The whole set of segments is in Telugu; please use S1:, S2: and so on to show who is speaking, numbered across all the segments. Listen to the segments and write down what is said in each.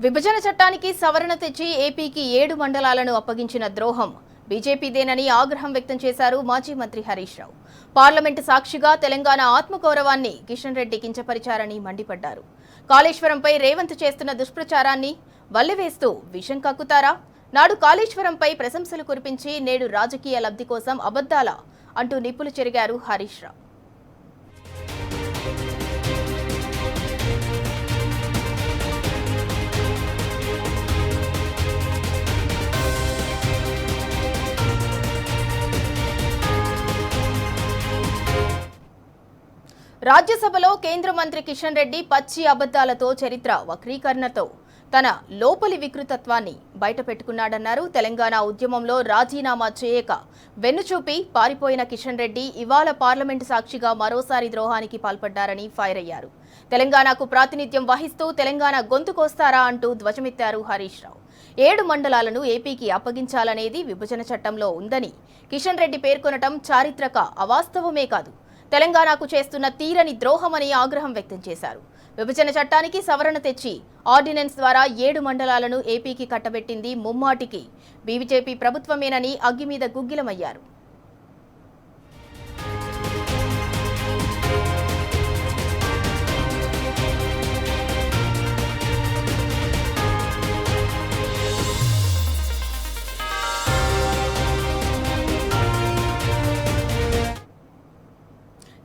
S1: విభజన చట్టానికి సవరణ తెచ్చి ఏపీకి 7 మండలాలను అప్పగించిన ద్రోహం బీజేపీదేనని ఆగ్రహం వ్యక్తం చేశారు మాజీ మంత్రి హరీష్ రావు. పార్లమెంటు సాక్షిగా తెలంగాణ ఆత్మగౌరవాన్ని కిషన్ రెడ్డి కించపరిచారని మండిపడ్డారు. కాళేశ్వరంపై రేవంత్ చేస్తున్న దుష్ప్రచారాన్ని వల్లెవేస్తూ విషం కక్కుతారా? నాడు కాళేశ్వరంపై ప్రశంసలు కురిపించి నేడు రాజకీయ లబ్ధి కోసం అబద్ధాలా అంటూ నిప్పులు చెరిగారు హరీష్ రావు. రాజ్యసభలో కేంద్ర మంత్రి కిషన్ రెడ్డి పచ్చి అబద్ధాలతో చరిత్ర వక్రీకరణతో తన లోపలి వికృతత్వాన్ని బయటపెట్టుకున్నాడన్నారు. తెలంగాణ ఉద్యమంలో రాజీనామా చేయక వెన్నుచూపి పారిపోయిన కిషన్ రెడ్డి ఇవాళ పార్లమెంటు సాక్షిగా మరోసారి ద్రోహానికి పాల్పడ్డారని ఫైర్ అయ్యారు. తెలంగాణకు ప్రాతినిధ్యం వహిస్తూ తెలంగాణ గొంతుకొస్తారా అంటూ ధ్వజమెత్తారు హరీష్ రావు. 7 మండలాలను ఏపీకి అప్పగించాలనేది విభజన చట్టంలో ఉందని కిషన్ రెడ్డి పేర్కొనటం చారిత్రక అవాస్తవమే కాదు, తెలంగాణకు చేస్తున్న తీరని ద్రోహమని ఆగ్రహం వ్యక్తం చేశారు. విభజన చట్టానికి సవరణ తెచ్చి ఆర్డినెన్స్ ద్వారా 7 మండలాలను ఏపీకి కట్టబెట్టింది ముమ్మాటికి బీజేపీ ప్రభుత్వమేనని అగ్గి మీద గుగ్గిలమయ్యారు.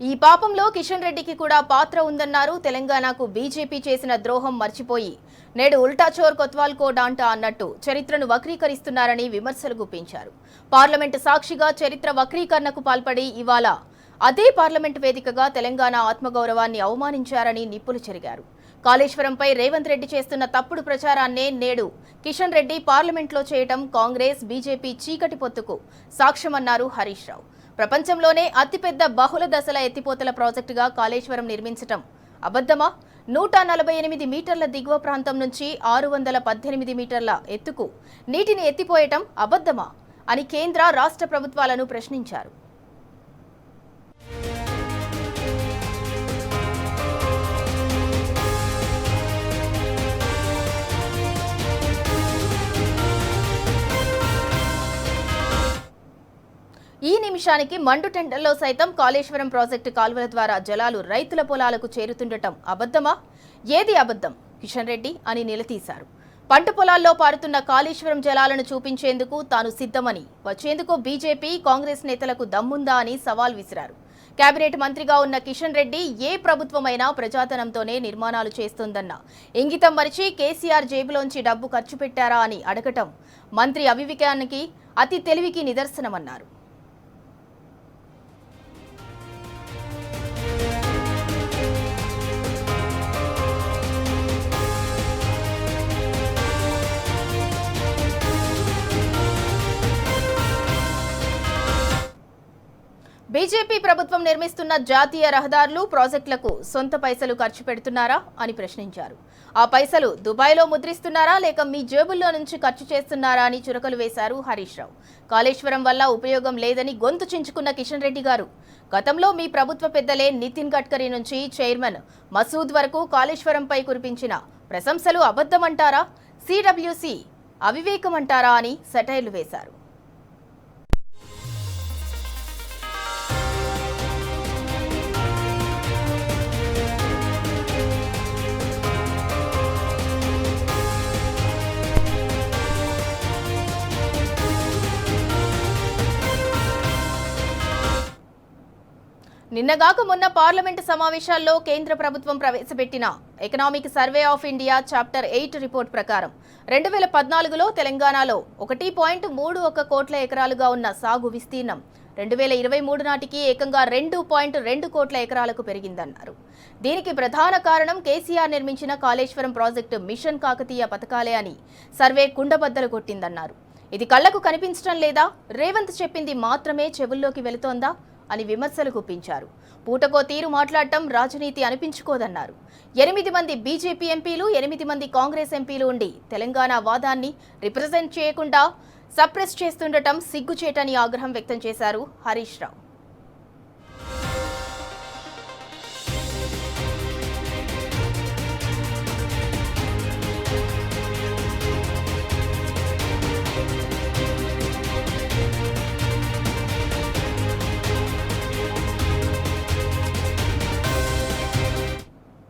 S1: ఈ పాపంలో కిషన్ రెడ్డికి కూడా పాత్ర ఉందన్నారు. తెలంగాణకు బీజేపీ చేసిన ద్రోహం మర్చిపోయి నేడు ఉల్టా చోర్ కొత్వాల్ కో డాంటా అన్నట్టు చరిత్రను వక్రీకరిస్తున్నారని విమర్శలు గుప్పించారు. పార్లమెంటు సాక్షిగా చరిత్ర వక్రీకరణకు పాల్పడి ఇవాళ అదే పార్లమెంటు వేదికగా తెలంగాణ ఆత్మగౌరవాన్ని అవమానించారని నిప్పులు చెరిగారు. కాళేశ్వరంపై రేవంత్ రెడ్డి చేస్తున్న తప్పుడు ప్రచారాన్నే నేడు కిషన్ రెడ్డి పార్లమెంట్లో చేయటం కాంగ్రెస్ బీజేపీ చీకటి పొత్తుకు సాక్ష్యమన్నారు హరీష్ రావు. ప్రపంచంలోనే అతిపెద్ద బహుళ దశల ఎత్తిపోతల ప్రాజెక్టుగా కాళేశ్వరం నిర్మించటం అబద్ధమా? 148 మీటర్ల దిగువ ప్రాంతం నుంచి 618 మీటర్ల ఎత్తుకు నీటిని ఎత్తిపోయటం అబద్ధమా అని కేంద్ర రాష్ట్ర ప్రభుత్వాలను ప్రశ్నించారు. ఈ నిమిషానికి మండు టెండర్లో సైతం కాళేశ్వరం ప్రాజెక్టు కాల్వల ద్వారా జలాలు రైతుల పొలాలకు చేరుతుండటం అబద్ధమా? ఏది అబద్ధం కిషన్ రెడ్డి అని నిలదీశారు. పంట పొలాల్లో పారుతున్న కాళేశ్వరం జలాలను చూపించేందుకు తాను సిద్ధమని, వచ్చేందుకు బీజేపీ కాంగ్రెస్ నేతలకు దమ్ముందా అని సవాల్ విసిరారు. కేబినెట్ మంత్రిగా ఉన్న కిషన్ రెడ్డి ఏ ప్రభుత్వమైనా ప్రజాధనంతోనే నిర్మాణాలు చేస్తోందన్న ఇంగితం మరిచి కేసీఆర్ జేబులోంచి డబ్బు ఖర్చు పెట్టారా అని అడగటం మంత్రి అవివేకానికి, అతి తెలివికి నిదర్శనమన్నారు. బీజేపీ ప్రభుత్వం నిర్మిస్తున్న జాతీయ రహదారులు, ప్రాజెక్టులకు సొంత పైసలు ఖర్చు పెడుతున్నారా అని ప్రశ్నించారు. ఆ పైసలు దుబాయ్లో ముద్రిస్తున్నారా లేక మీ జేబుల్లో నుంచి ఖర్చు చేస్తున్నారా అని చురకలు వేశారు హరీష్ రావు. కాళేశ్వరం వల్ల ఉపయోగం లేదని గొంతు చించుకున్న కిషన్ రెడ్డి గారు, గతంలో మీ ప్రభుత్వ పెద్దలే నితిన్ గడ్కరీ నుంచి చైర్మన్ మసూద్ వరకు కాళేశ్వరంపై కురిపించిన ప్రశంసలు అబద్ధమంటారా, సిడబ్ల్యూసి అవివేకమంటారా అని సెటైర్లు వేశారు. నిన్నగాక మొన్న పార్లమెంటు సమావేశాల్లో కేంద్ర ప్రభుత్వం ప్రవేశపెట్టిన economic survey of India chapter 8 report ప్రకారం 2014లో తెలంగాణలో 1.31 కోట్ల ఎకరాలుగా ఉన్న సాగు విస్తీర్ణం 2023 నాటికి ఏకంగా 2.2 కోట్ల ఎకరాలకు పెరిగిందన్నారు. దీనికి ప్రధాన కారణం కేసీఆర్ నిర్మించిన కాళేశ్వరం ప్రాజెక్టు మిషన్ కాకతీయ పథకాలే అని సర్వే కుండబద్దలు కొట్టిందన్నారు. ఇది కళ్లకు కనిపించడం లేదా, రేవంత్ చెప్పింది మాత్రమే చెవుల్లోకి వెళుతోందా అని విమర్శలు గుప్పించారు. పూటకో తీరు మాట్లాడటం రాజనీతి అనిపించుకోదన్నారు. 8 మంది బీజేపీ ఎంపీలు, 8 మంది కాంగ్రెస్ ఎంపీలు ఉండి తెలంగాణ వాదాన్ని రిప్రజెంట్ చేయకుండా సప్రెస్ చేస్తుండటం సిగ్గుచేటని ఆగ్రహం వ్యక్తం చేశారు హరీష్ రావు.